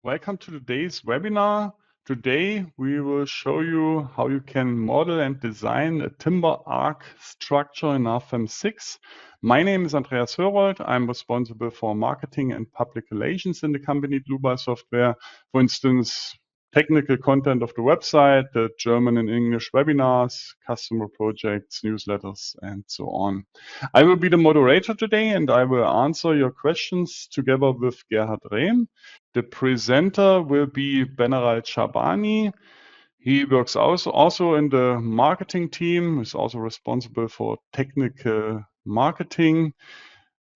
Welcome to today's webinar. Today we will show you how you can model and design a timber arc structure in RFEM 6. My name is Andreas Hörold. I'm responsible for marketing and public relations in the company Dlubal Software. For instance, technical content of the website, the German and English webinars, customer projects, newsletters, and so on. I will be the moderator today and I will answer your questions together with Gerhard Rehm. The presenter will be Benaral Chabani. He works also in the marketing team, is also responsible for technical marketing.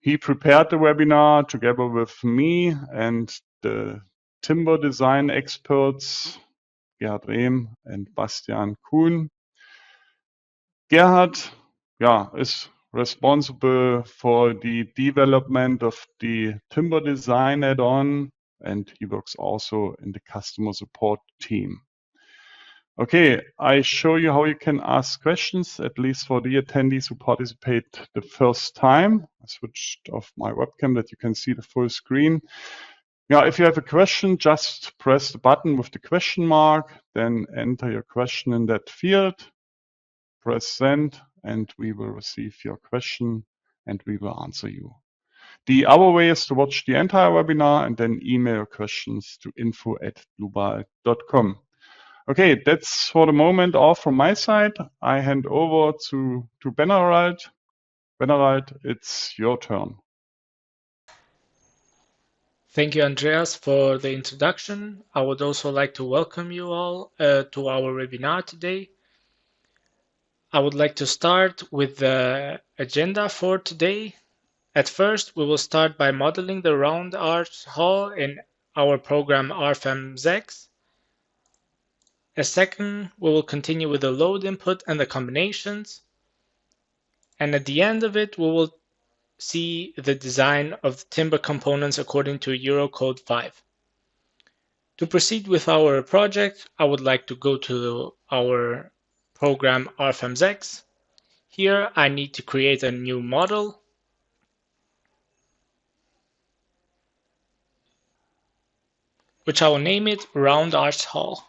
He prepared the webinar together with me and the timber design experts, Gerhard Rehm and Bastian Kuhn. Gerhard, is responsible for the development of the timber design add-on, and he works also in the customer support team. Okay, I show you how you can ask questions, at least for the attendees who participate the first time. I switched off my webcam that you can see the full screen. If you have a question, just press the button with the question mark, then enter your question in that field, press send, and we will receive your question and we will answer you. The other way is to watch the entire webinar and then email questions to info@dlubal.com. Okay, that's for the moment all from my side. I hand over to Benaral. Benaral, it's your turn. Thank you, Andreas, for the introduction. I would also like to welcome you all to our webinar today. I would like to start with the agenda for today. At first, we will start by modeling the round arch hall in our program RFEM 6. As second, we will continue with the load input and the combinations. And at the end of it, we will see the design of the timber components according to Eurocode 5. To proceed with our project, I would like to go to our program RFEM 6. Here I need to create a new model. Which I will name it Round Arch Hall.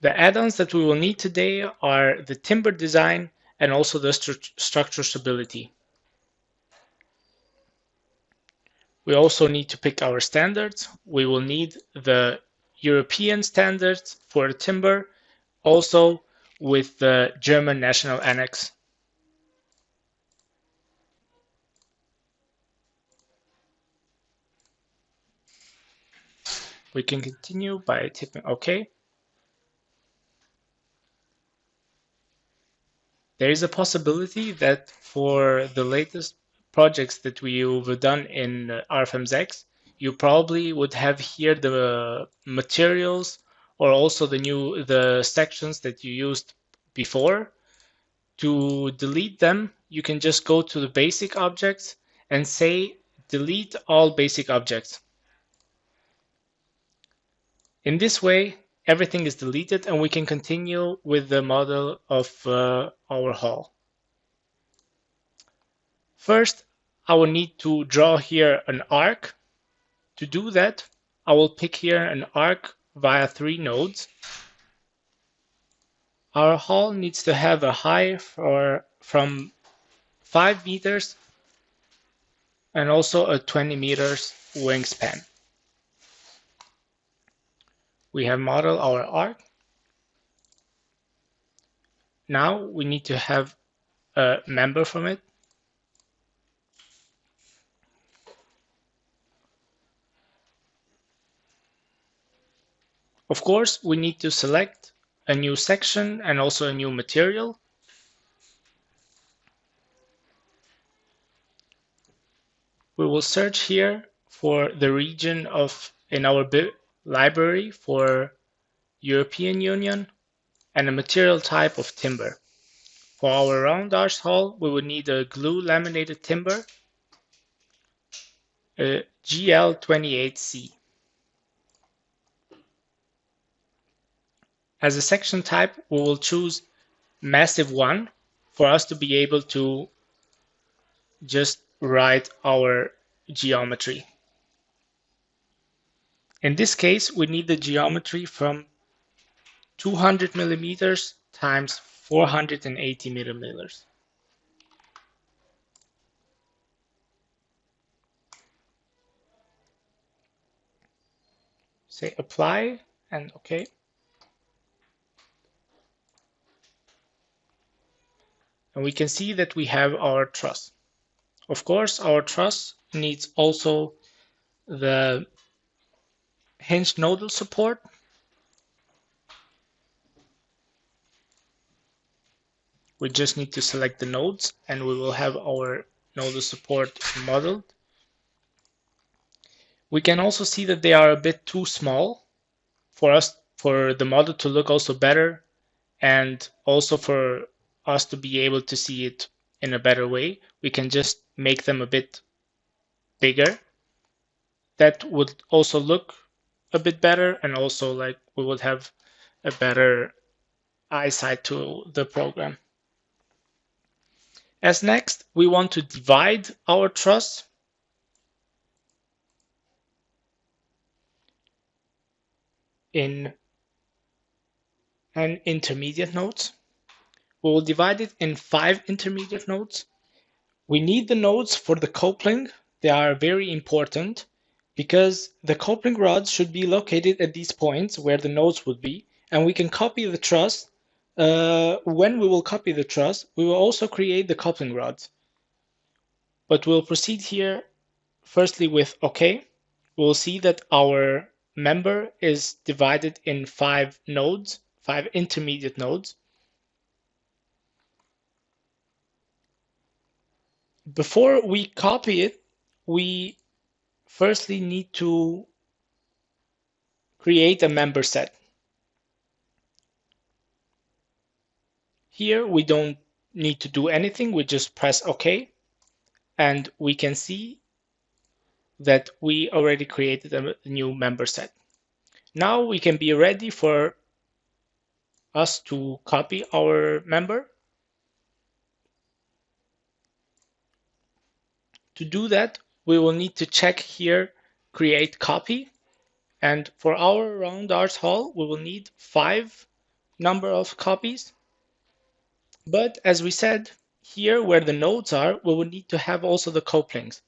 The add-ons that we will need today are the timber design and also the structure stability. We also need to pick our standards. We will need the European standards for timber, also with the German National Annex. We can continue by tipping OK. There is a possibility that for the latest projects that we've done in RFEM 6, you probably would have here the materials or also the sections that you used before. To delete them, you can just go to the basic objects and say delete all basic objects. In this way, everything is deleted and we can continue with the model of our hall. First, I will need to draw here an arc. To do that, I will pick here an arc via 3 nodes. Our hall needs to have a height from 5 meters and also a 20 meters wingspan. We have modeled our arc. Now we need to have a member from it. Of course, we need to select a new section and also a new material. We will search here for the region in our library for European Union and a material type of timber. For our round arch hall, we would need a glue laminated timber, GL28C. As a section type, we will choose Massive 1 for us to be able to just write our geometry. In this case, we need the geometry from 200 millimeters times 480 millimeters. Say apply and OK. And we can see that we have our truss. Of course, our truss needs also the hinge nodal support. We just need to select the nodes and we will have our nodal support modeled. We can also see that they are a bit too small for the model to look also better, and also for us to be able to see it in a better way. We can just make them a bit bigger. That would also look a bit better, and also like we would have a better eyesight to the program. As next, we want to divide our truss in an intermediate nodes. We will divide it in 5 intermediate nodes. We need the nodes for the coupling. They are very important because the coupling rods should be located at these points where the nodes would be, and we can copy the truss. When we will copy the truss, we will also create the coupling rods. But we'll proceed here firstly with OK. We'll see that our member is divided in 5 nodes, 5 intermediate nodes. Before we copy it, we firstly need to create a member set. Here we don't need to do anything, we just press OK, and we can see that we already created a new member set. Now we can be ready for us to copy our member. To do that, we will need to check here, create copy. And for our round arch hall, we will need 5 number of copies. But as we said, here where the nodes are, we will need to have also the couplings.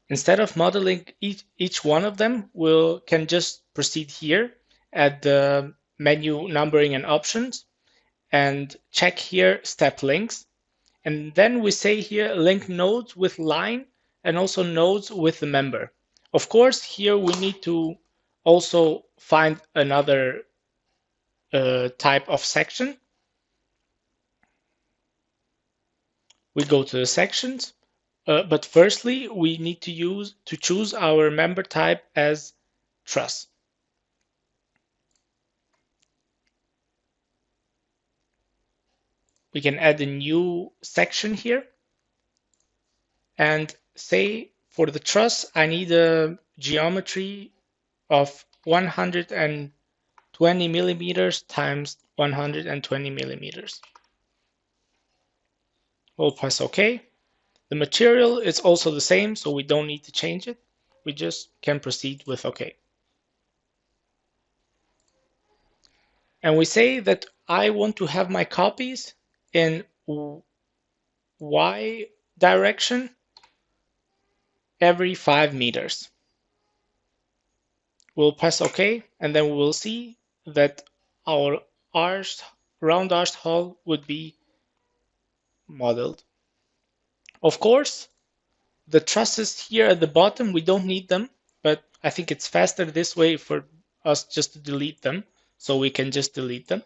Instead of modeling each one of them, we can just proceed here at the menu numbering and options and check here step links. And then we say here link nodes with line and also nodes with the member. Of course, here we need to also find another type of section. We go to the sections, but firstly we need to choose our member type as truss. We can add a new section here and say for the truss I need a geometry of 120 millimeters times 120 millimeters. We'll press OK. The material is also the same, so we don't need to change it. We just can proceed with OK. And we say that I want to have my copies in Y direction every 5 meters. We'll press OK, and then we will see that our round arched hull would be modeled. Of course, the trusses here at the bottom, we don't need them, but I think it's faster this way for us just to delete them, so we can just delete them.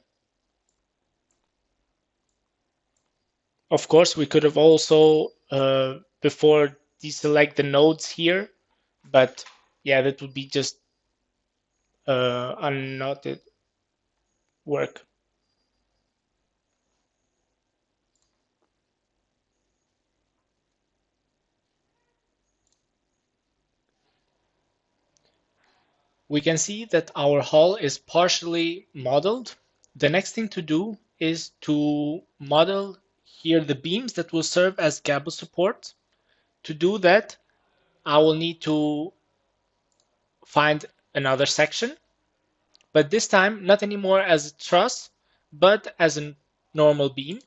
Of course, we could have also before deselect the nodes here, but yeah, that would be just unnotted work. We can see that our hull is partially modeled. The next thing to do is to model here the beams that will serve as gable support. To do that, I will need to find another section, but this time not anymore as a truss, but as a normal beam.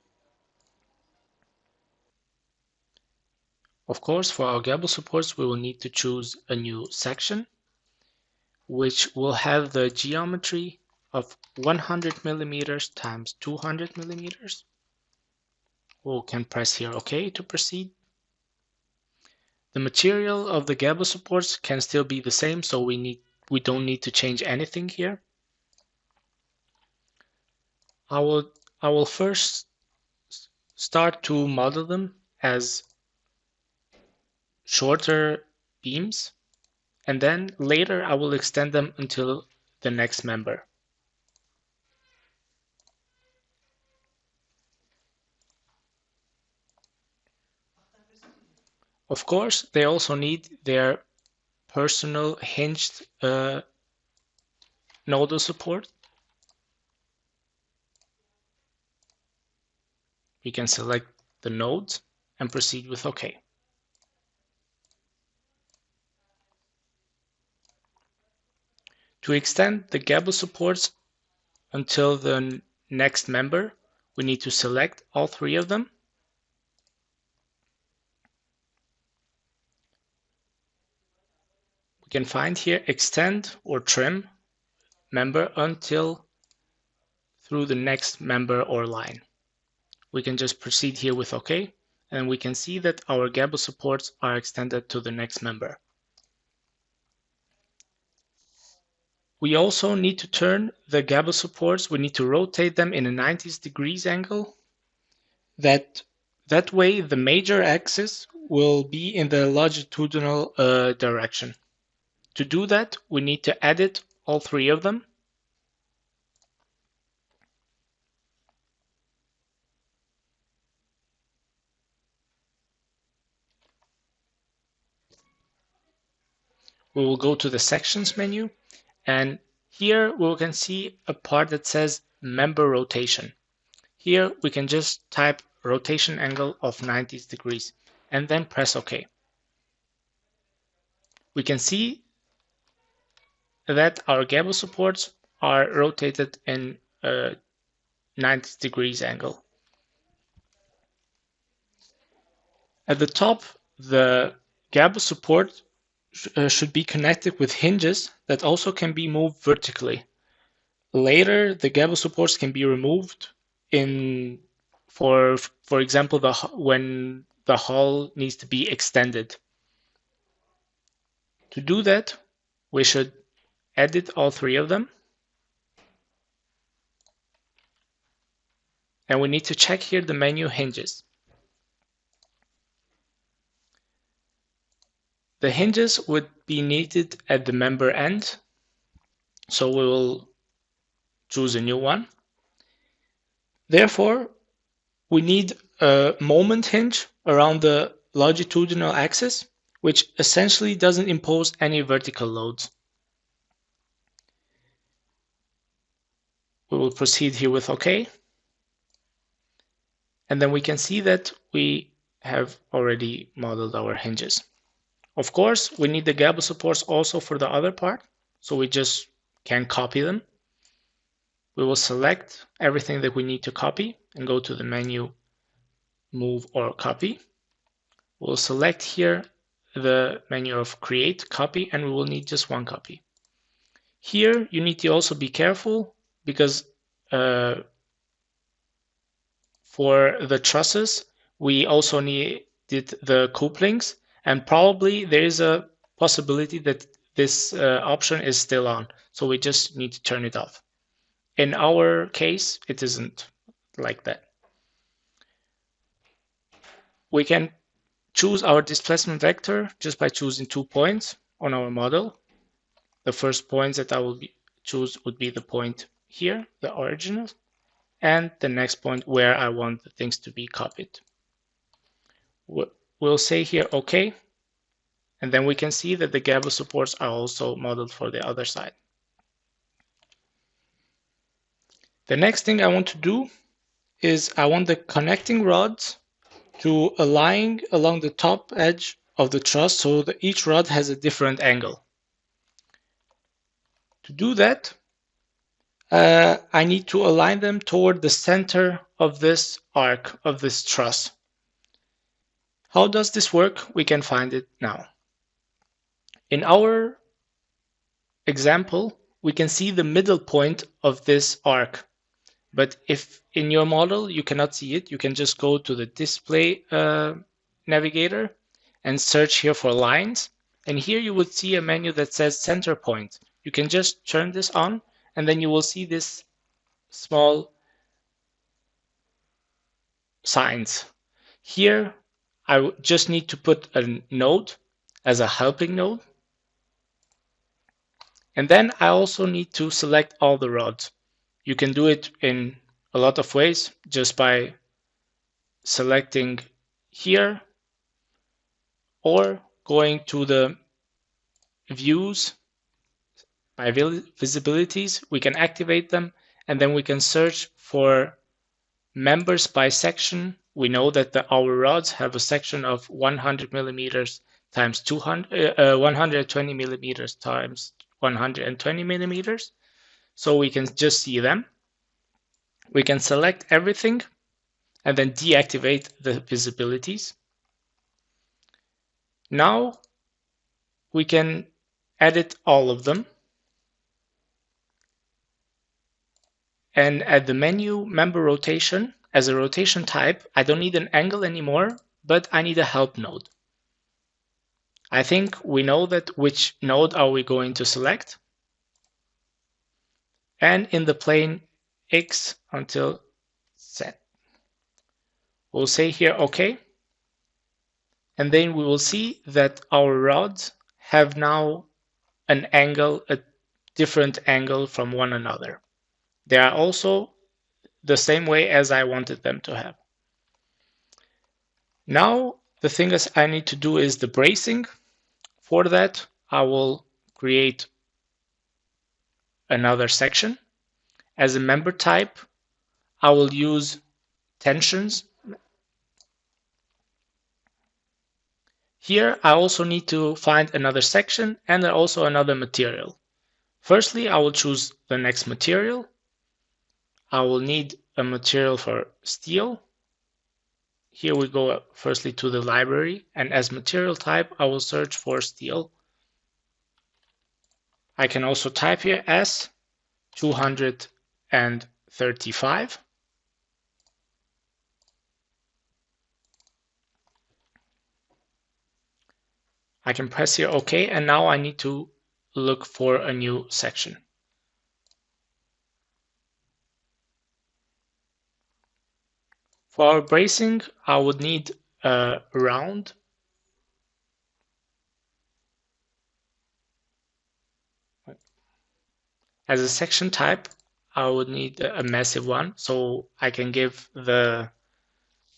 Of course, for our gable supports, we will need to choose a new section, which will have the geometry of 100 millimeters times 200 millimeters. We can press here OK to proceed. The material of the gable supports can still be the same, so we don't need to change anything here. I will first start to model them as shorter beams, and then later I will extend them until the next member. Of course, they also need their personal hinged nodal support. We can select the nodes and proceed with OK. To extend the gable supports until the next member, we need to select all three of them. We can find here extend or trim member until through the next member or line. We can just proceed here with OK, and we can see that our gable supports are extended to the next member. We also need to turn the gable supports. We need to rotate them in a 90 degrees angle. That way the major axis will be in the longitudinal direction. To do that, we need to edit all three of them. We will go to the sections menu, and here we can see a part that says member rotation. Here we can just type rotation angle of 90 degrees and then press OK. We can see that our gable supports are rotated in a 90 degrees angle. At the top, the gable support should be connected with hinges that also can be moved vertically. Later, the gable supports can be removed for example, when the hull needs to be extended. To do that, we should edit all three of them. And we need to check here the menu hinges. The hinges would be needed at the member end, so we will choose a new one. Therefore, we need a moment hinge around the longitudinal axis, which essentially doesn't impose any vertical loads. We will proceed here with OK. And then we can see that we have already modeled our hinges. Of course, we need the gable supports also for the other part, so we just can copy them. We will select everything that we need to copy and go to the menu, Move or Copy. We'll select here the menu of Create, Copy, and we will need just one copy. Here, you need to also be careful because for the trusses, we also needed the couplings, and probably there is a possibility that this option is still on, so we just need to turn it off. In our case, it isn't like that. We can choose our displacement vector just by choosing 2 points on our model. The first point that I will choose would be the point here, the original, and the next point where I want the things to be copied. We'll say here OK, and then we can see that the gable supports are also modeled for the other side. The next thing I want to do is I want the connecting rods to align along the top edge of the truss so that each rod has a different angle. To do that, I need to align them toward the center of this arc, of this truss. How does this work? We can find it now. In our example, we can see the middle point of this arc. But if in your model you cannot see it, you can just go to the display navigator and search here for lines. And here you would see a menu that says center point. You can just turn this on and then you will see this small signs. Here I just need to put a node as a helping node. And then I also need to select all the rods. You can do it in a lot of ways, just by selecting here or going to the views by visibilities. We can activate them and then we can search for members by section. We know that our rods have a section of 100 millimeters times 120 millimeters times 120 millimeters. So we can just see them. We can select everything and then deactivate the visibilities. Now we can edit all of them. And at the menu member rotation, as a rotation type, I don't need an angle anymore, but I need a help node. I think we know that which node are we going to select. And in the plane X until Z. We'll say here OK. And then we will see that our rods have now an angle, a different angle from one another. They are also the same way as I wanted them to have. Now the thing that I need to do is the bracing. For that, I will create another section. As a member type, I will use tensions. Here, I also need to find another section and also another material. Firstly, I will choose the next material. I will need a material for steel. Here we go firstly to the library, and as material type, I will search for steel. I can also type here S235. I can press here OK, and now I need to look for a new section. For our bracing, I would need a round. As a section type, I would need a massive one, so I can give the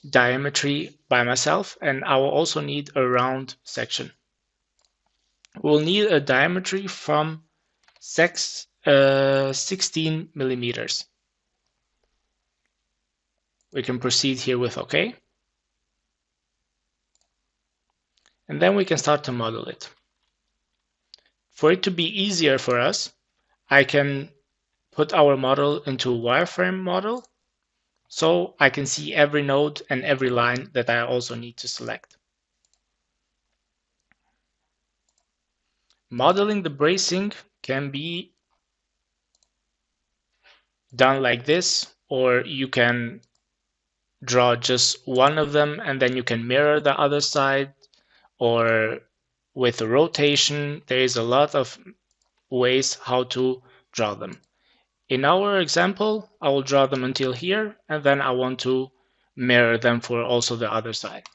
diametry by myself, and I will also need a round section. We'll need a diametry from 16 millimeters. We can proceed here with OK. And then we can start to model it. For it to be easier for us, I can put our model into a wireframe model, so I can see every node and every line that I also need to select. Modeling the bracing can be done like this, or you can draw just one of them and then you can mirror the other side, or with a rotation. There is a lot of ways how to draw them. In our example, I will draw them until here, and then I want to mirror them for also the other side.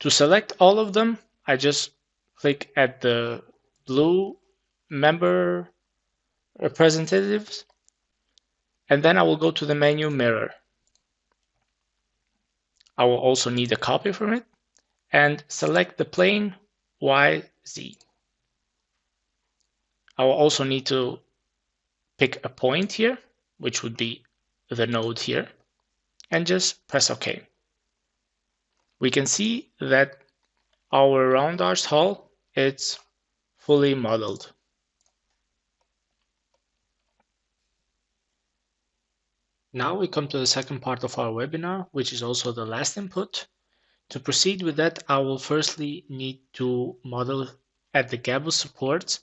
To select all of them, I just click at the blue member representatives, and then I will go to the menu mirror. I will also need a copy from it and select the plane Y, Z. I will also need to pick a point here. which would be the node here, and just press OK. We can see that our round arch hull, it's fully modeled. Now we come to the second part of our webinar, which is also the last input. To proceed with that, I will firstly need to model at the gable supports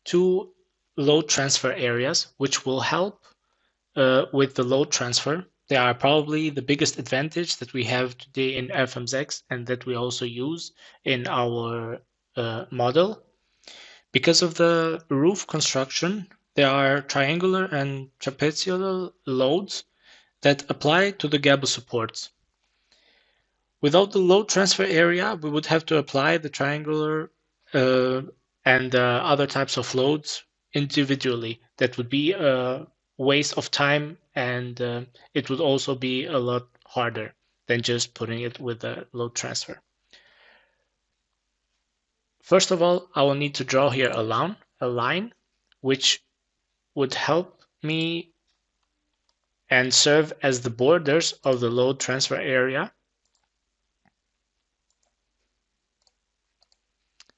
2 load transfer areas, which will help with the load transfer. They are probably the biggest advantage that we have today in RFEM and that we also use in our model. Because of the roof construction, there are triangular and trapezoidal loads that apply to the gable supports. Without the load transfer area, we would have to apply the triangular and other types of loads individually. That would be a waste of time, and it would also be a lot harder than just putting it with the load transfer. First of all, I will need to draw here a line which would help me and serve as the borders of the load transfer area.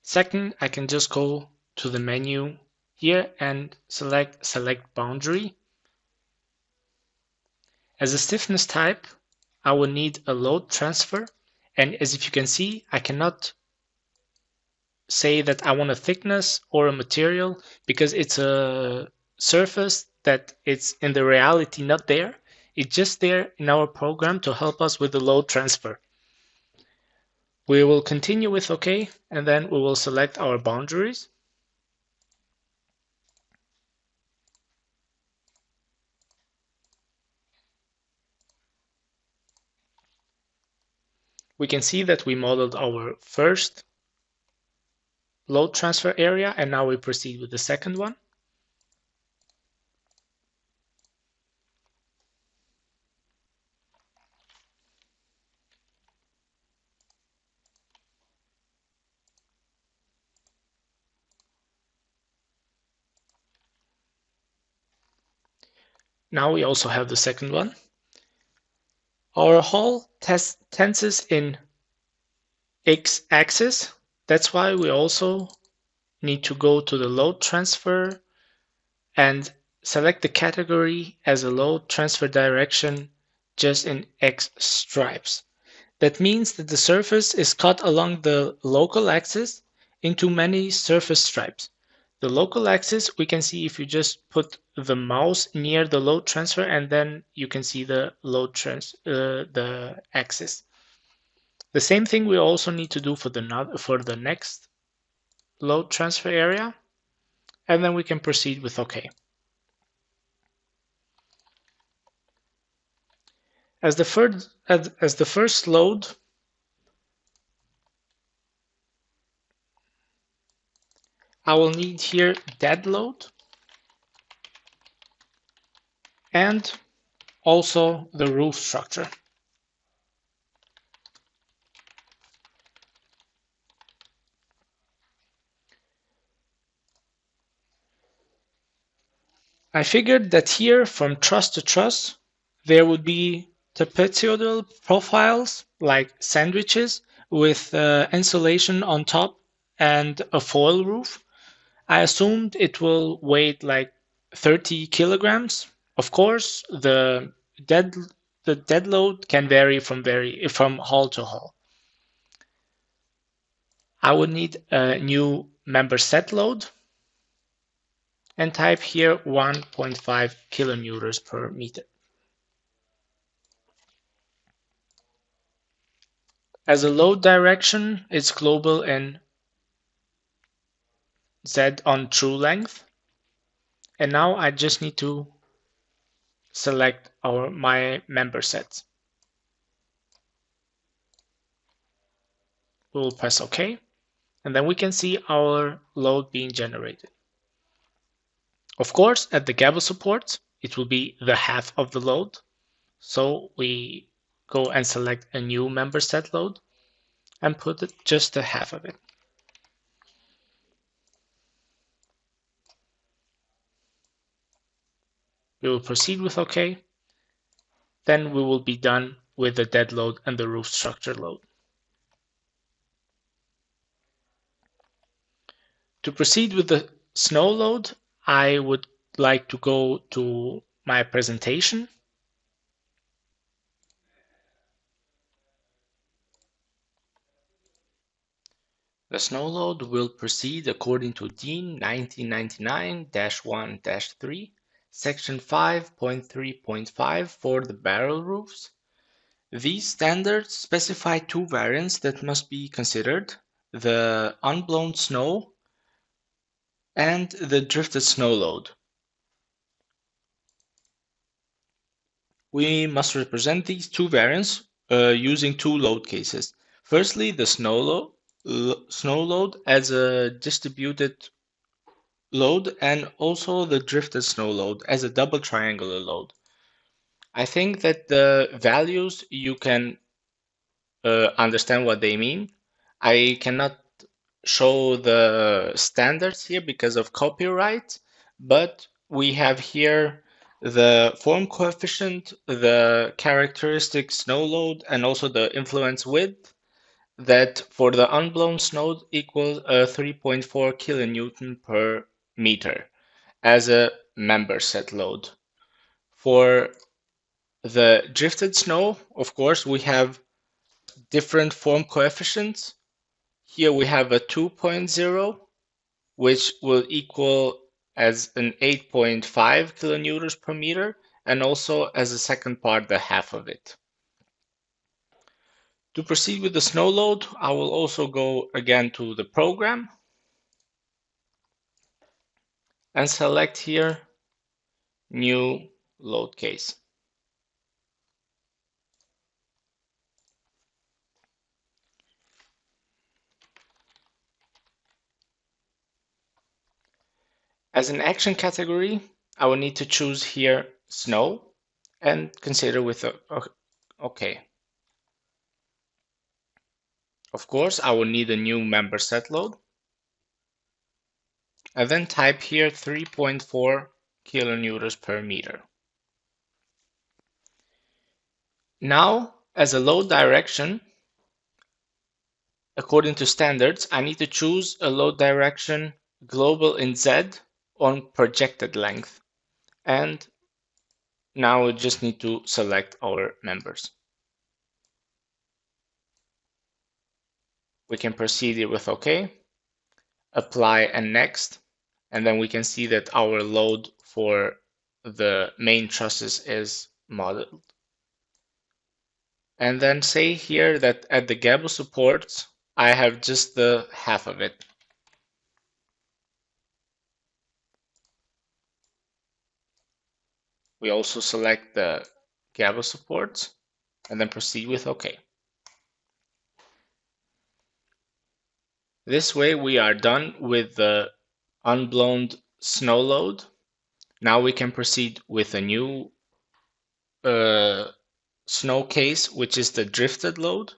Second, I can just go to the menu here and select boundary. As a stiffness type, I will need a load transfer, and as if you can see, I cannot say that I want a thickness or a material because it's a surface that it's in the reality not there. It's just there in our program to help us with the load transfer. We will continue with OK, and then we will select our boundaries. We can see that we modeled our first load transfer area, and now we proceed with the second one. Now we also have the second one. Our hull tenses in x-axis. That's why we also need to go to the load transfer and select the category as a load transfer direction just in x stripes. That means that the surface is cut along the local axis into many surface stripes. The local axis, we can see if you just put the mouse near the load transfer, and then you can see the the axis. The same thing we also need to do for the next load transfer area, and then we can proceed with OK. As the first load, I will need here dead load and also the roof structure. I figured that here from truss to truss there would be trapezoidal profiles like sandwiches with insulation on top and a foil roof. I assumed it will weigh like 30 kilograms. Of course, the dead load can vary from hull to hull. I would need a new member set load and type here 1.5 kilonewtons per meter. As a load direction, it's global and Z on true length. And now I just need to select my member sets. We will press OK, and then we can see our load being generated. Of course, at the gable supports, it will be the half of the load. So we go and select a new member set load and put just the half of it. We will proceed with OK. Then we will be done with the dead load and the roof structure load. To proceed with the snow load, I would like to go to my presentation. The snow load will proceed according to DIN 1999-1-3, section 5.3.5 for the barrel roofs. These standards specify two variants that must be considered: the unblown snow and the drifted snow load. We must represent these two variants using two load cases. Firstly, the snow load as a distributed load, and also the drifted snow load as a double triangular load. I think that the values, you can understand what they mean. I cannot show the standards here because of copyright, but we have here the form coefficient, the characteristic snow load, and also the influence width, that for the unblown snow equals 3.4 kilonewton per meter as a member set load. For the drifted snow, of course, we have different form coefficients. Here we have a 2.0, which will equal as an 8.5 kilonewtons per meter, and also as a second part, the half of it. To proceed with the snow load, I will also go again to the program and select here new load case. As an action category, I will need to choose here snow and consider with OK. Of course, I will need a new member set load. And then type here 3.4 kilonewtons per meter. Now, as a load direction, according to standards, I need to choose a load direction global in Z on projected length. And now we just need to select our members. We can proceed here with OK, apply and next, and then we can see that our load for the main trusses is modeled. And then say here that at the gable supports, I have just the half of it. We also select the gable supports and then proceed with OK. This way we are done with the unblown snow load. Now we can proceed with a new snow case, which is the drifted load.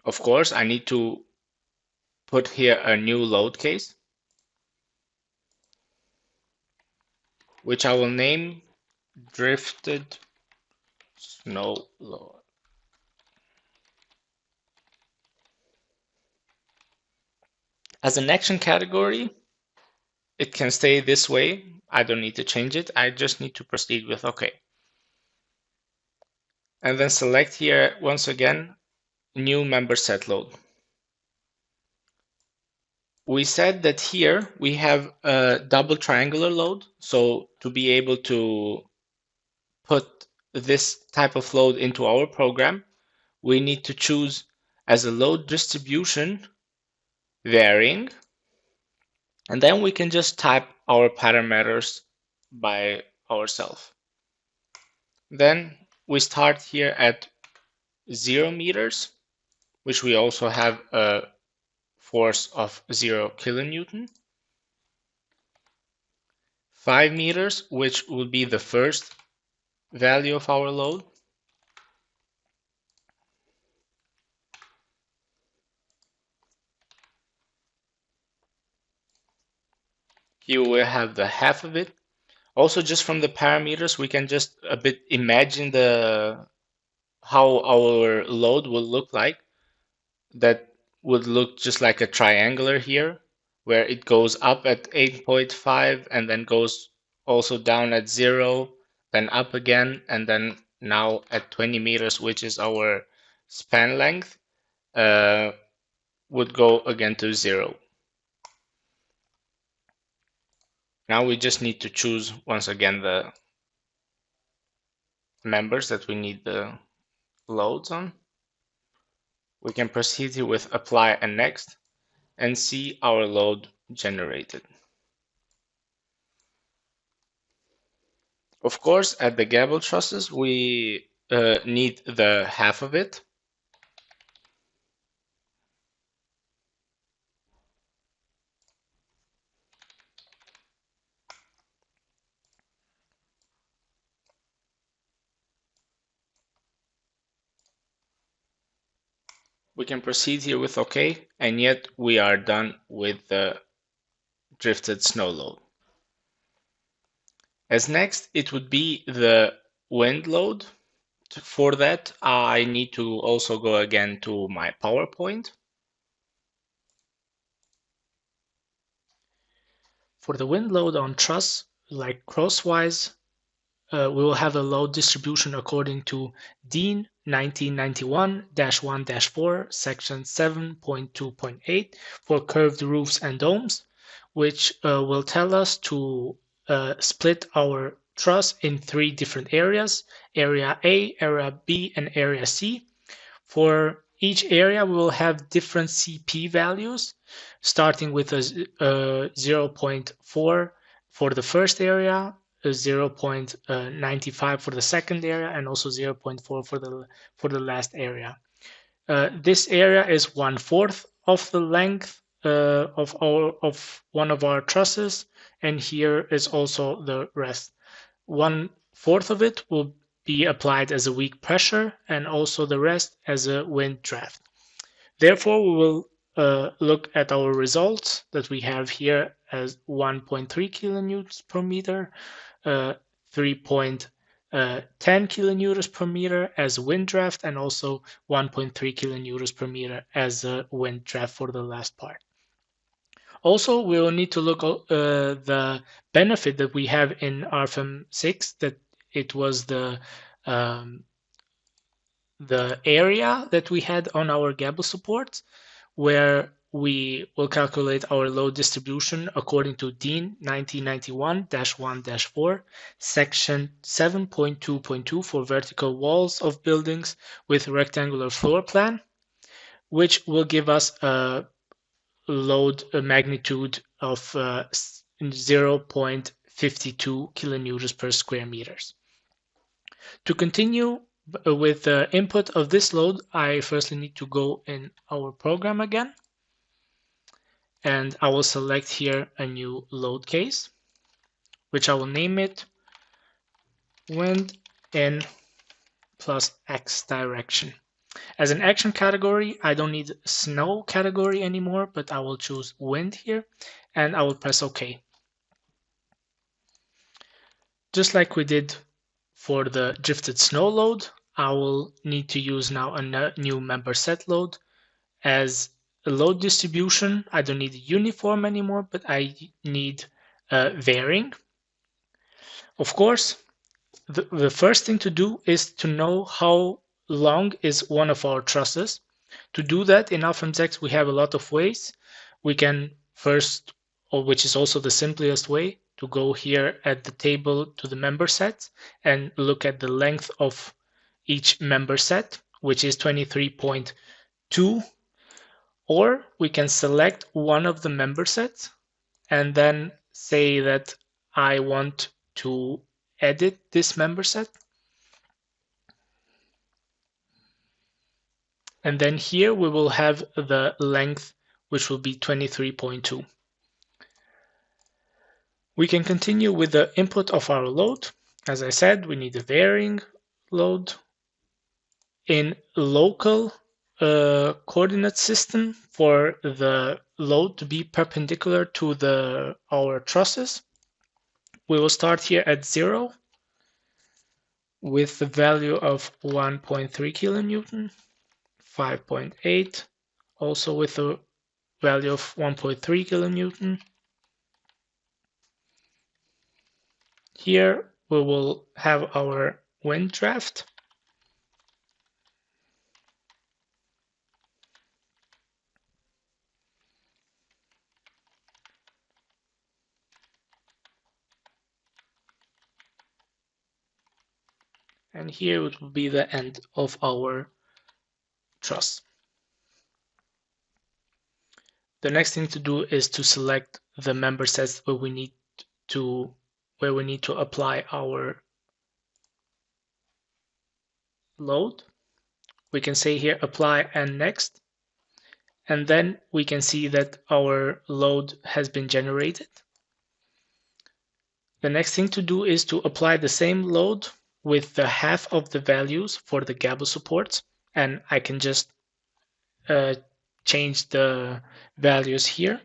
Of course, I need to put here a new load case, which I will name drifted snow load. As an action category, it can stay this way. I don't need to change it. I just need to proceed with OK. And then select here once again, new member set load. We said that here we have a double triangular load. So to be able to put this type of load into our program, we need to choose as a load distribution varying. And then we can just type our parameters by ourselves. Then we start here at 0 meters, which we also have a force of 0 kilonewton. 5 meters, which will be the first value of our load. Here we have the half of it. Also, just from the parameters, we can just a bit imagine how our load will look like. That would look just like a triangular here, where it goes up at 8.5 and then goes also down at 0, then up again, and then now at 20 meters, which is our span length, would go again to 0. Now we just need to choose once again the members that we need the loads on. We can proceed here with apply and next and see our load generated. Of course, at the gable trusses, we need the half of it. We can proceed here with OK, and yet we are done with the drifted snow load. As next, it would be the wind load. For that, I need to also go again to my PowerPoint. For the wind load on truss, like crosswise, we will have a load distribution according to DIN 1991-1-4, section 7.2.8 for curved roofs and domes, which will tell us to split our truss in 3 different areas, area A, area B, and area C. For each area, we will have different CP values, starting with a 0.4 for the first area, 0.95 for the second area, and also 0.4 for the last area. This area is 1/4 of the length of one of our trusses, and here is also the rest. 1/4 of it will be applied as a weak pressure, and also the rest as a wind draft. Therefore, we will look at our results that we have here as 1.3 kilonewtons per meter, 3.10 kilonewtons per meter as a wind draft, and also 1.3 kilonewtons per meter as a wind draft for the last part. Also, we will need to look at the benefit that we have in RFEM 6, that it was the area that we had on our gable support, where we will calculate our load distribution according to DIN 1991-1-4, section 7.2.2 for vertical walls of buildings with rectangular floor plan, which will give us a load magnitude of 0.52 kilonewtons per square meters. To continue with the input of this load, I firstly need to go in our program again, and I will select here a new load case, which I will name it wind in plus X direction. As an action category, I don't need snow category anymore, but I will choose wind here, and I will press OK. Just like we did for the drifted snow load, I will need to use now a new member set load. As a load distribution, I don't need uniform anymore, but I need varying. Of course, the first thing to do is to know how long is one of our trusses. To do that in RFEM 6, we have a lot of ways. We can first, or which is also the simplest way, to go here at the table to the member sets and look at the length of each member set, which is 23.2. Or we can select one of the member sets and then say that I want to edit this member set. And then here we will have the length, which will be 23.2. We can continue with the input of our load. As I said, we need a varying load. In local coordinate system for the load to be perpendicular to our trusses, we will start here at 0 with the value of 1.3 kilonewton, 5.8, also with a value of 1.3 kilonewton. Here we will have our wind draft. And here it will be the end of our truss. The next thing to do is to select the member sets where we need to apply our load. We can say here apply and next, and then we can see that our load has been generated. The next thing to do is to apply the same load with the half of the values for the gable supports, and I can just change the values here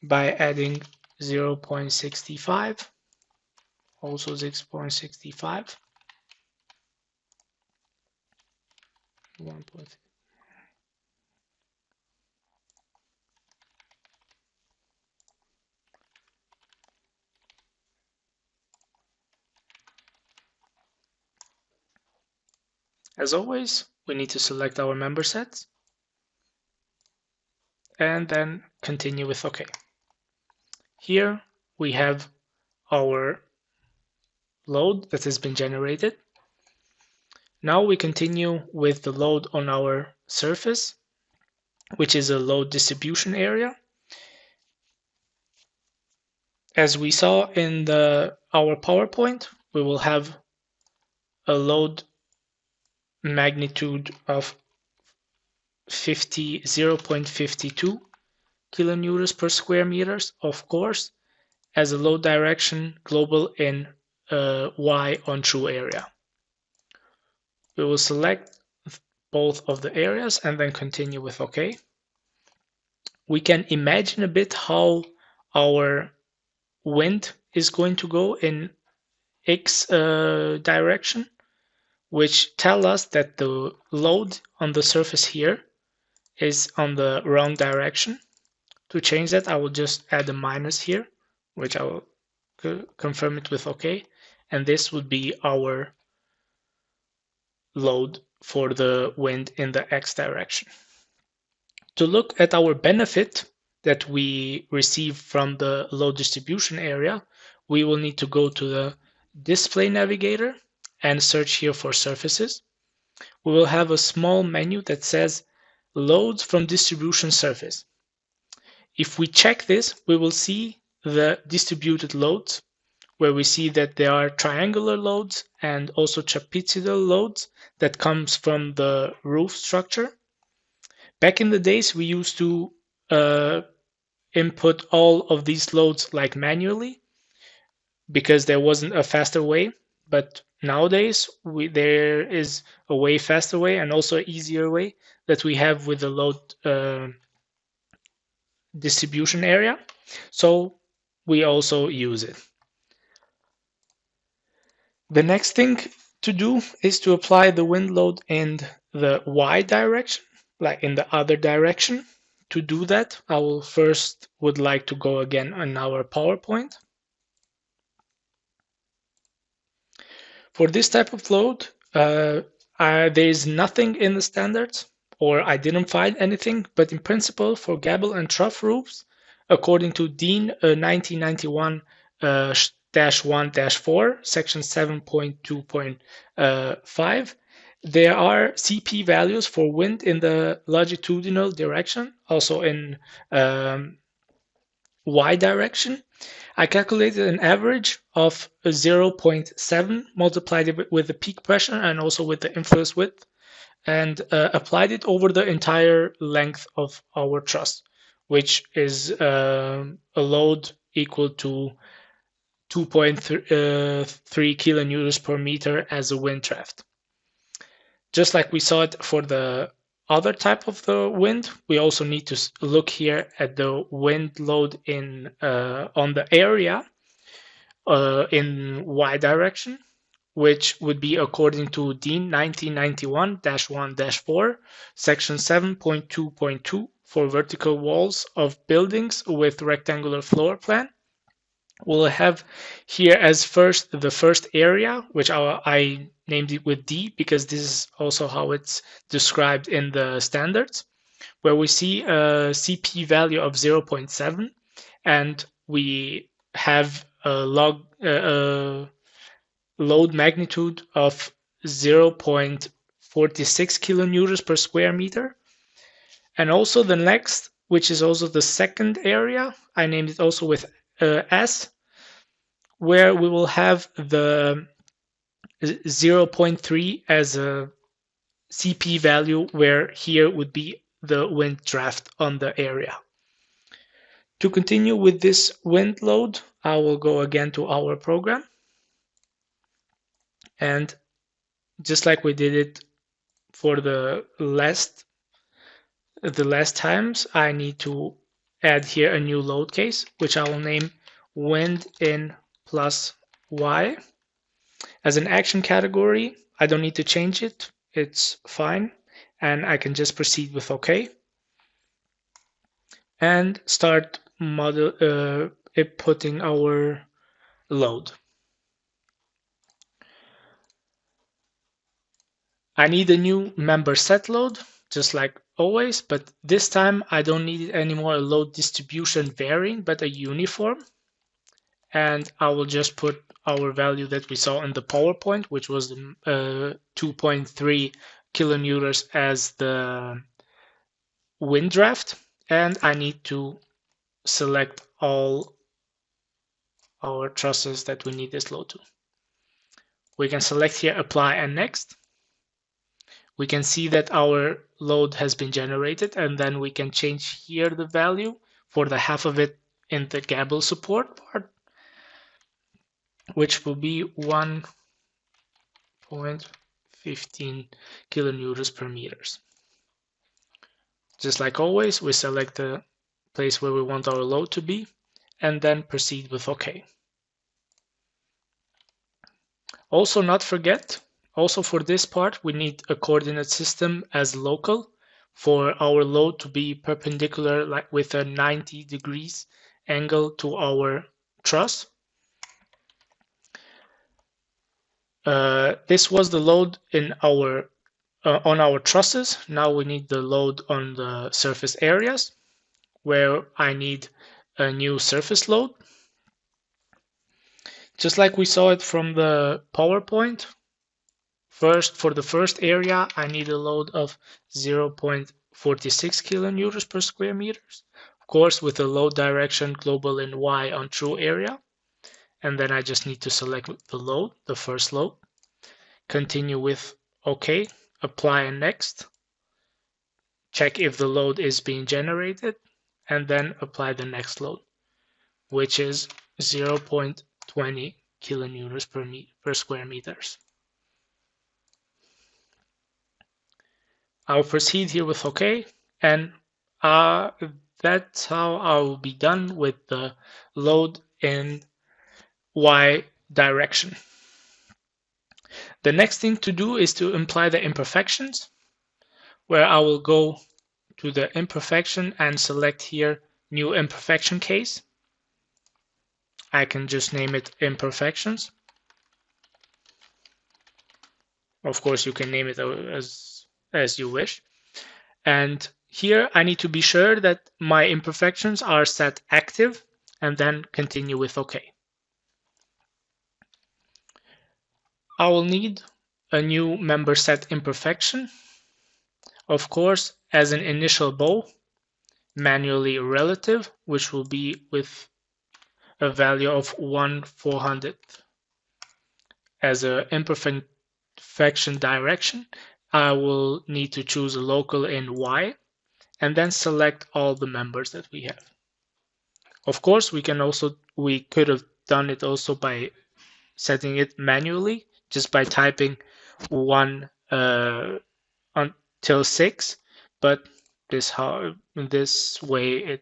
by adding 0.65, also 6.65, 1. As always, we need to select our member sets and then continue with OK. Here we have our load that has been generated. Now we continue with the load on our surface, which is a load distribution area. As we saw in our PowerPoint, we will have a load magnitude of 0.52 kilonewtons per square meters, of course, as a load direction global in Y on true area. We will select both of the areas and then continue with OK. We can imagine a bit how our wind is going to go in X direction, which tell us that the load on the surface here is on the wrong direction. To change that, I will just add a minus here, which I will confirm it with OK. And this would be our load for the wind in the X direction. To look at our benefit that we receive from the load distribution area, we will need to go to the display navigator and search here for surfaces. We will have a small menu that says loads from distribution surface. If we check this, we will see the distributed loads, where we see that there are triangular loads and also trapezoidal loads that comes from the roof structure. Back in the days, we used to input all of these loads like manually because there wasn't a faster way. But nowadays, there is a way faster way and also an easier way that we have with the load distribution area. So we also use it. The next thing to do is to apply the wind load in the Y direction, like in the other direction. To do that, I will first would like to go again on our PowerPoint. For this type of load, there is nothing in the standards, or I didn't find anything, but in principle for gable and trough roofs, according to DIN 1991 -1-4, section 7.2.5, there are CP values for wind in the longitudinal direction, also in Y direction. I calculated an average of 0.7 multiplied with the peak pressure and also with the influence width, and applied it over the entire length of our truss, which is a load equal to 2.3 kilonewtons per meter as a wind draft. Just like we saw it for the other type of the wind, we also need to look here at the wind load in on the area. in Y direction, which would be according to DIN 1991-1-4, section 7.2.2 for vertical walls of buildings with rectangular floor plan. We'll have here as the first area, which I named it with D because this is also how it's described in the standards, where we see a CP value of 0.7 and we have a load magnitude of 0.46 kilonewtons per square meter. And also the next, which is also the second area, I named it also with S, where we will have the 0.3 as a CP value, where here would be the wind draft on the area. To continue with this wind load, I will go again to our program. And just like we did it for the last times, I need to add here a new load case, which I will name wind in plus Y. As an action category, I don't need to change it. It's fine. And I can just proceed with OK. And start inputting our load. I need a new member set load, just like always, but this time I don't need anymore a load distribution varying, but a uniform. And I will just put our value that we saw in the PowerPoint, which was 2.3 kilonewtons as the wind draft. And I need to select all our trusses that we need this load to. We can select here apply and next. We can see that our load has been generated, and then we can change here the value for the half of it in the gable support part, which will be 1.15 kilonewtons per meters. Just like always, we select the place where we want our load to be and then proceed with OK. Also, not forget, also for this part, we need a coordinate system as local for our load to be perpendicular, like with a 90 degrees angle to our truss. This was the load in our on our trusses. Now we need the load on the surface areas, where I need a new surface load. Just like we saw it from the PowerPoint, first, for the first area, I need a load of 0.46 kilonewtons per square meters, of course, with the load direction global in Y on true area. And then I just need to select the load, the first load, continue with OK, apply and next, check if the load is being generated, and then apply the next load, which is 0.20 kilonewtons per square meters. I'll proceed here with OK, and that's how I'll be done with the load in Y direction. The next thing to do is to imply the imperfections, where I will go to the imperfection and select here new imperfection case. I can just name it imperfections. Of course, you can name it as you wish. And here I need to be sure that my imperfections are set active, and then continue with OK. I will need a new member set imperfection, of course, as an initial bow, manually relative, which will be with a value of 1/400th. As an imperfection direction, I will need to choose a local in Y and then select all the members that we have. Of course, we could have done it also by setting it manually, just by typing 1 until 6, but this way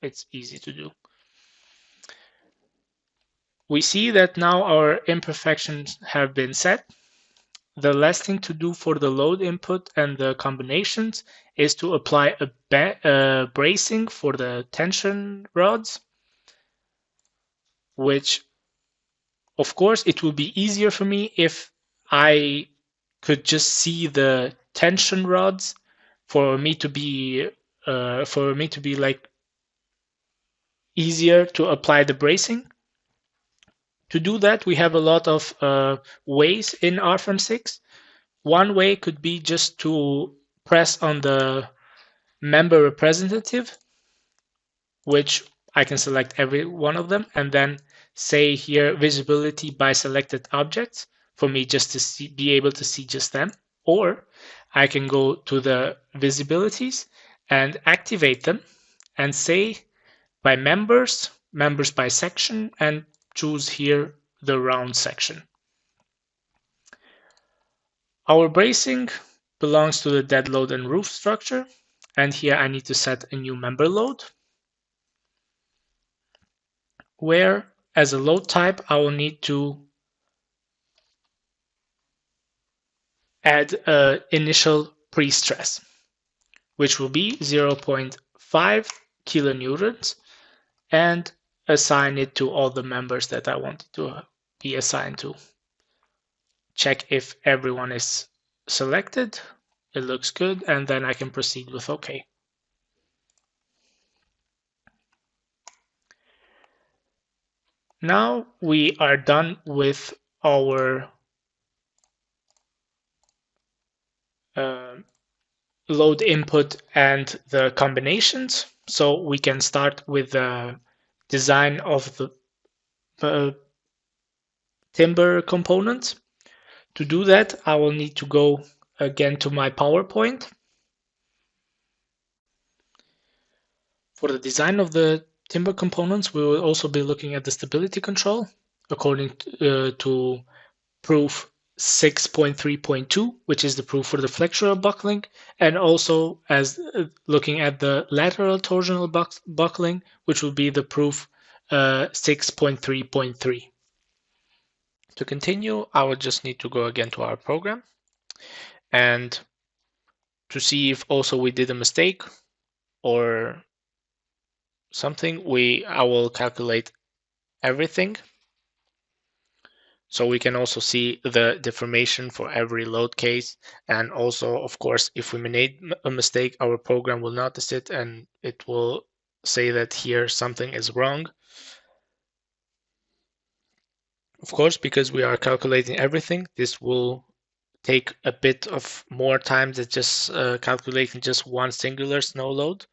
it's easy to do. We see that now our imperfections have been set. The last thing to do for the load input and the combinations is to apply a bracing for the tension rods, which of course it will be easier for me if I could just see the tension rods for me to be like easier to apply the bracing. To do that, we have a lot of ways in RFEM 6. One way could be just to press on the member representative, which I can select every one of them, and then say here visibility by selected objects for me just to be able to see just them. Or I can go to the visibilities and activate them and say by members, members by section, and choose here the round section. Our bracing belongs to the dead load and roof structure, and here I need to set a new member load, where as a load type I will need to add an initial pre-stress, which will be 0.5 kilonewtons, and assign it to all the members that I want it to be assigned to. Check if everyone is selected. It looks good, and then I can proceed with OK. Now we are done with our load input and the combinations. So we can start with the design of the timber components. To do that, I will need to go again to my PowerPoint. For the design of the timber components, we will also be looking at the stability control according to proof 6.3.2, which is the proof for the flexural buckling, and also as looking at the lateral torsional buckling, which will be the proof 6.3.3. To continue, I would just need to go again to our program and to see if also we did a mistake or something, I will calculate everything. So we can also see the deformation for every load case. And also, of course, if we made a mistake, our program will notice it and it will say that here something is wrong. Of course, because we are calculating everything, this will take a bit of more time than just calculating just one singular snow load.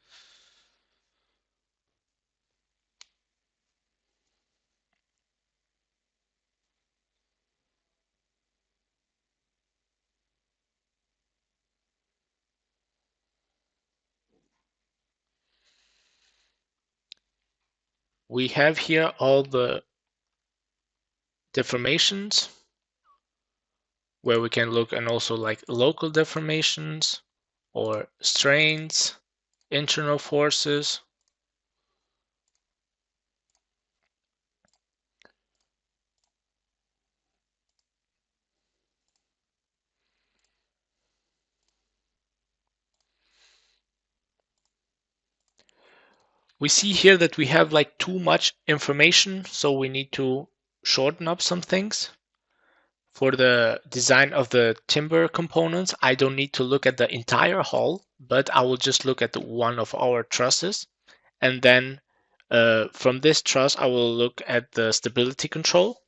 We have here all the deformations where we can look, and also like local deformations or strains, internal forces. We see here that we have like too much information, so we need to shorten up some things. For the design of the timber components, I don't need to look at the entire hull, but I will just look at one of our trusses. And then from this truss, I will look at the stability control.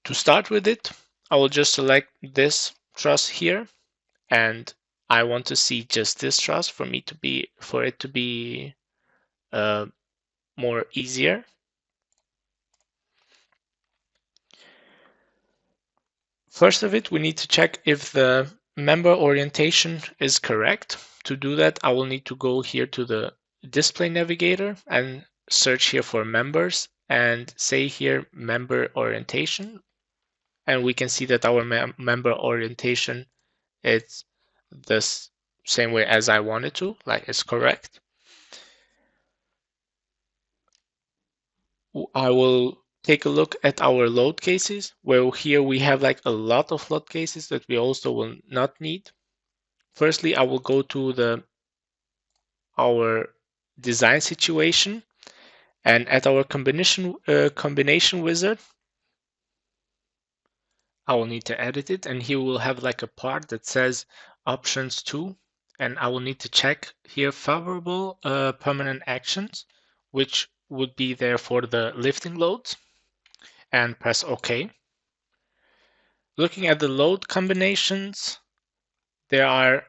To start with it, I will just select this truss here, and I want to see just this truss for it to be more easier. First of it, we need to check if the member orientation is correct. To do that, I will need to go here to the display navigator and search here for members and say here member orientation. And we can see that our member orientation is the same way as I wanted to, like it's correct. I will take a look at our load cases, where here we have like a lot of load cases that we also will not need. Firstly, I will go to our design situation, and at our combination wizard, I will need to edit it, and here we'll have like a part that says options 2, and I will need to check here favorable permanent actions, which would be there for the lifting loads, and press OK. Looking at the load combinations, there are,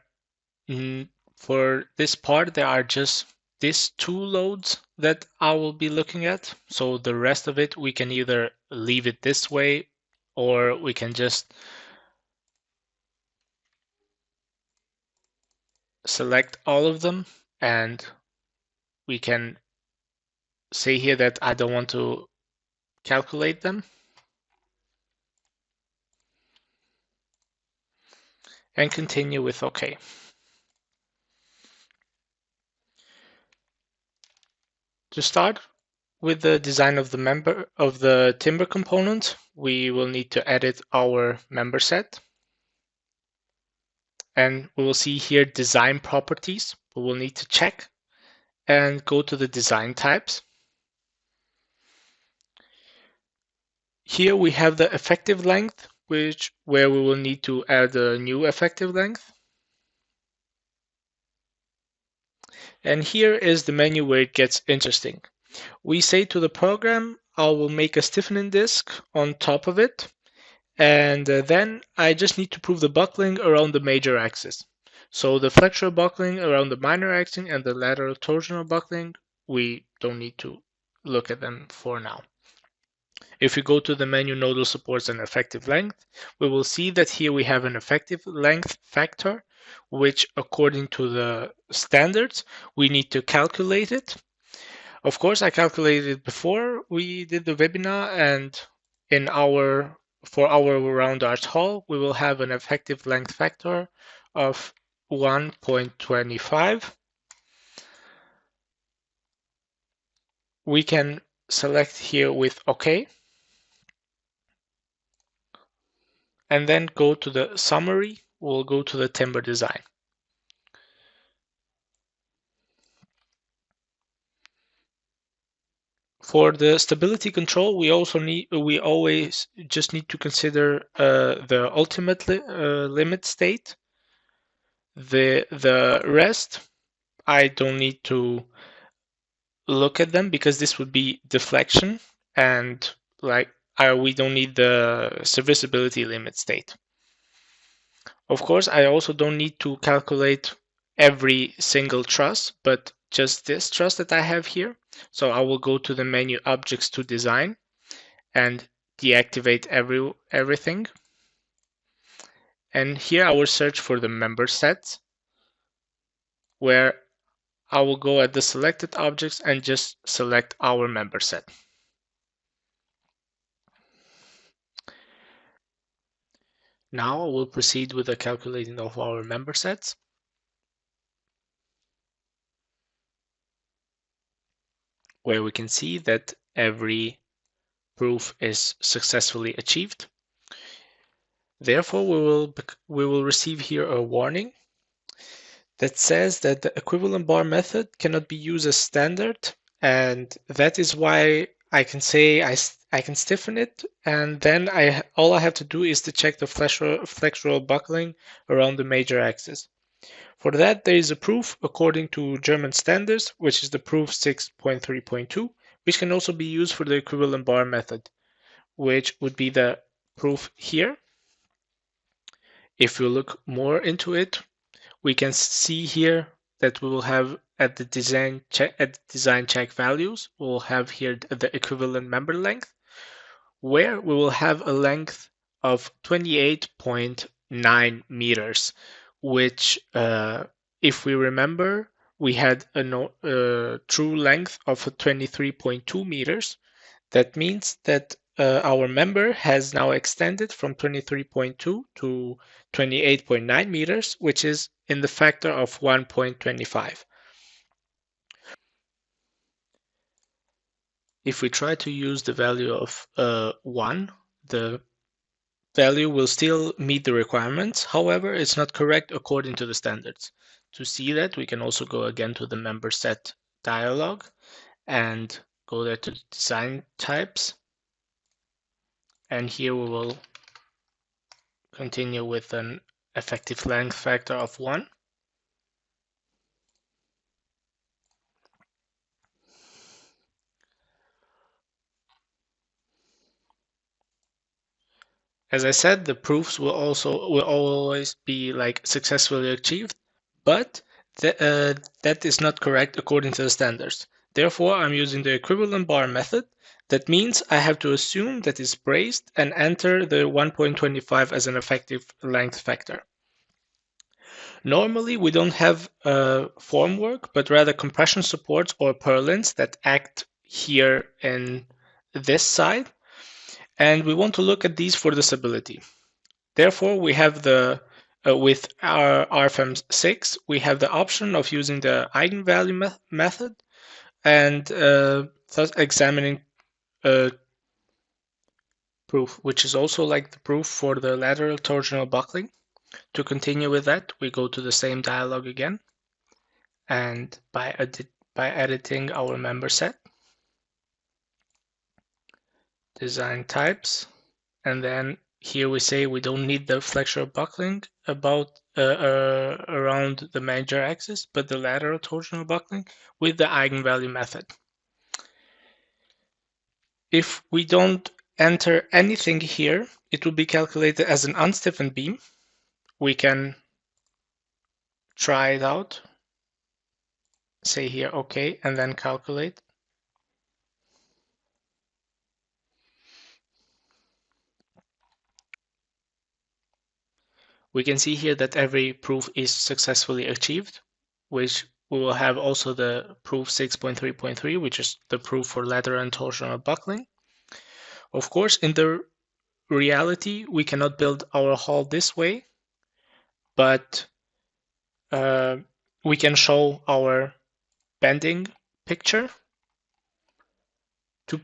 for this part, there are just these 2 loads that I will be looking at. So the rest of it, we can either leave it this way, or we can just select all of them, and we can say here that I don't want to calculate them, and continue with OK. To start with the design of the timber component, we will need to edit our member set. And we will see here design properties. We will need to check and go to the design types. Here we have the effective length, where we will need to add a new effective length. And here is the menu where it gets interesting. We say to the program, I will make a stiffening disc on top of it, and then I just need to prove the buckling around the major axis. So the flexural buckling around the minor axis and the lateral torsional buckling, we don't need to look at them for now. If we go to the menu nodal supports and effective length, we will see that here we have an effective length factor, which according to the standards, we need to calculate it. Of course, I calculated it before we did the webinar, and for our round arch hull, we will have an effective length factor of 1.25. We can select here with OK, and then go to the summary. We'll go to the timber design. For the stability control, we always just need to consider the ultimate limit state. The rest, I don't need to look at them because this would be deflection, and we don't need the serviceability limit state. Of course, I also don't need to calculate every single truss, but just this truss that I have here. So I will go to the menu Objects to Design and deactivate everything. And here I will search for the member set, where I will go at the selected objects and just select our member set. Now I will proceed with the calculating of our member sets. Where we can see that every proof is successfully achieved. Therefore, we will receive here a warning that says that the equivalent bar method cannot be used as standard, and that is why I can say I can stiffen it, and then all I have to do is to check the flexural buckling around the major axis. For that, there is a proof according to German standards, which is the proof 6.3.2, which can also be used for the equivalent bar method, which would be the proof here. If we look more into it, we can see here that we will have at the design check values, we'll have here the equivalent member length, where we will have a length of 28.9 meters, which, if we remember, we had a true length of 23.2 meters. That means that our member has now extended from 23.2 to 28.9 meters, which is in the factor of 1.25. If we try to use the value of 1, the value will still meet the requirements. However, it's not correct according to the standards. To see that, we can also go again to the member set dialog and go there to design types. And here we will continue with an effective length factor of 1. As I said, the proofs will always be like successfully achieved, but that is not correct according to the standards. Therefore, I'm using the equivalent bar method. That means I have to assume that it's braced and enter the 1.25 as an effective length factor. Normally, we don't have formwork, but rather compression supports or purlins that act here in this side. And we want to look at these for disability. Therefore, we have with our RFEM 6, we have the option of using the eigenvalue method and thus examining proof, which is also like the proof for the lateral torsional buckling. To continue with that, we go to the same dialog again, and by editing our member set, design types, and then here we say we don't need the flexural buckling around the major axis, but the lateral torsional buckling with the eigenvalue method. If we don't enter anything here, it will be calculated as an unstiffened beam. We can try it out, say here OK, and then calculate. We can see here that every proof is successfully achieved, which we will have also the proof 6.3.3, which is the proof for lateral and torsional buckling. Of course, in the reality, we cannot build our hull this way, but we can show our bending picture. To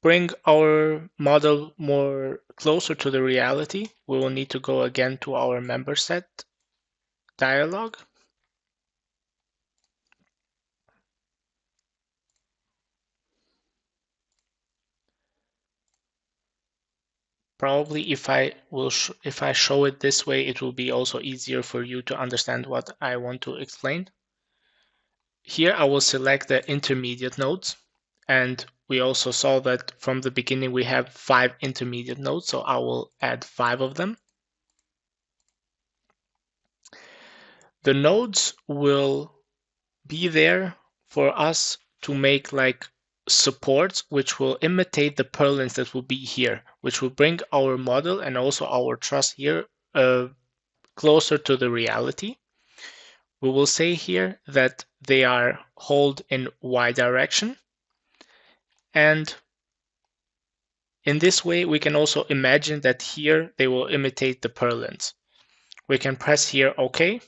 bring our model more closer to the reality, we will need to go again to our member set dialog. Probably if I show it this way, it will be also easier for you to understand what I want to explain. Here I will select the intermediate nodes, and we also saw that from the beginning we have 5 intermediate nodes, so I will add 5 of them. The nodes will be there for us to make like supports which will imitate the purlins that will be here, which will bring our model and also our truss here closer to the reality. We will say here that they are hauled in Y direction, and in this way we can also imagine that here they will imitate the purlins. We can press here OK,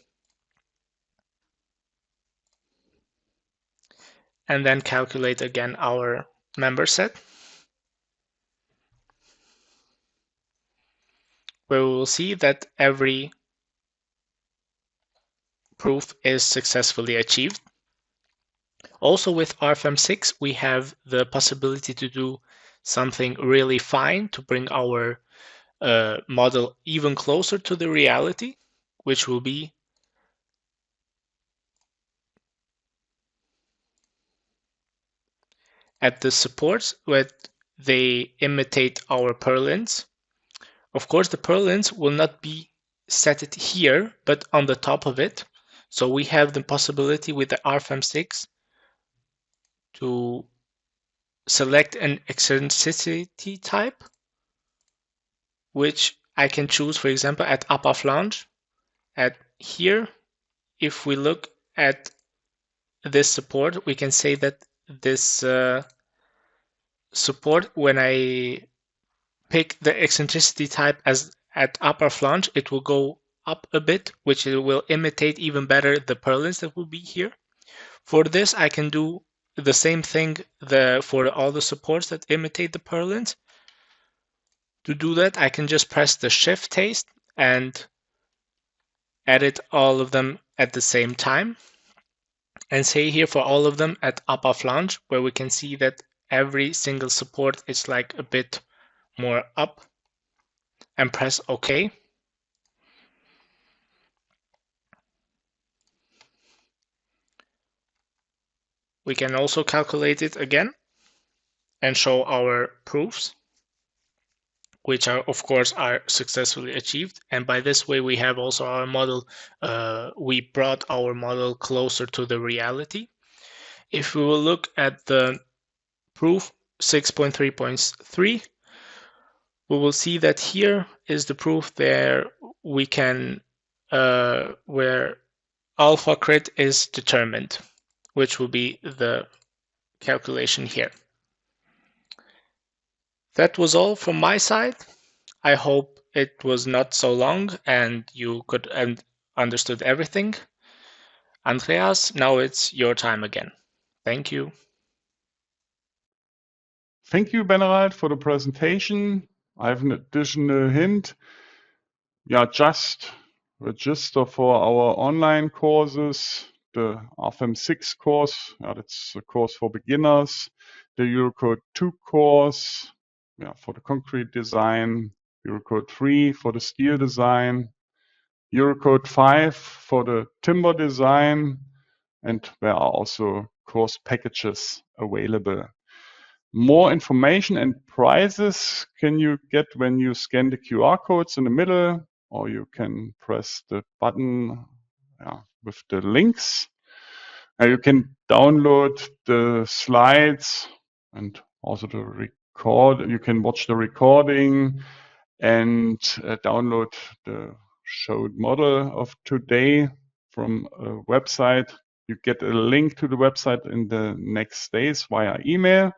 and then calculate again our member set, where we will see that every proof is successfully achieved. Also with RFEM 6, we have the possibility to do something really fine to bring our model even closer to the reality, which will be at the supports where they imitate our purlins. Of course, the purlins will not be set here, but on the top of it. So we have the possibility with the RFEM 6 to select an eccentricity type, which I can choose, for example, at upper flange. At here, if we look at this support, we can say that this support, when I pick the eccentricity type as at upper flange, it will go up a bit, which it will imitate even better the purlins that will be here. For this, I can do the same thing for all the supports that imitate the purlins. To do that, I can just press the Shift taste and edit all of them at the same time. And say here for all of them at upper flange, where we can see that every single support is like a bit more up, and press OK. We can also calculate it again and show our proofs, which are, of course, are successfully achieved. And by this way, we have also our model. We brought our model closer to the reality. If we will look at the proof 6.3.3, we will see that here is the proof there we can, where alpha crit is determined, which will be the calculation here. That was all from my side. I hope it was not so long and you could understood everything. Andreas, now it's your time again. Thank you. Thank you, Benarald, for the presentation. I have an additional hint. Yeah, just register for our online courses, the RFEM 6 course, that's a course for beginners, the Eurocode 2 course, for the concrete design, Eurocode 3 for the steel design, Eurocode 5 for the timber design, and there are also course packages available. More information and prices can you get when you scan the QR codes in the middle, or you can press the button with the links. You can download the slides and also the record. You can watch the recording and download the showed model of today from a website. You get a link to the website in the next days via email.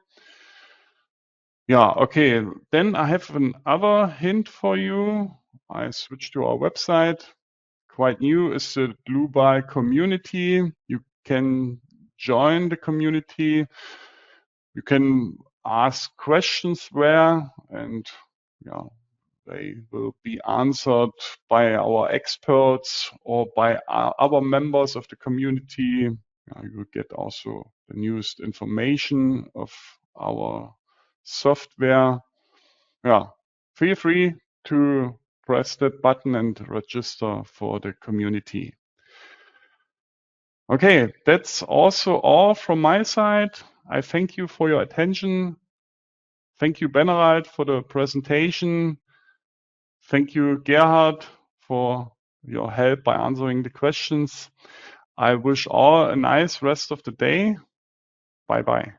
Yeah, okay. Then I have another hint for you. I switched to our website. Quite new is the Dlubal community. You can join the community. You can ask questions there, and they will be answered by our experts or by other members of the community. You will get also the newest information of our software. Feel free to press that button and register for the community. Okay, that's also all from my side. I thank you for your attention. Thank you, Benarald, for the presentation. Thank you, Gerhard, for your help by answering the questions. I wish all a nice rest of the day. Bye-bye.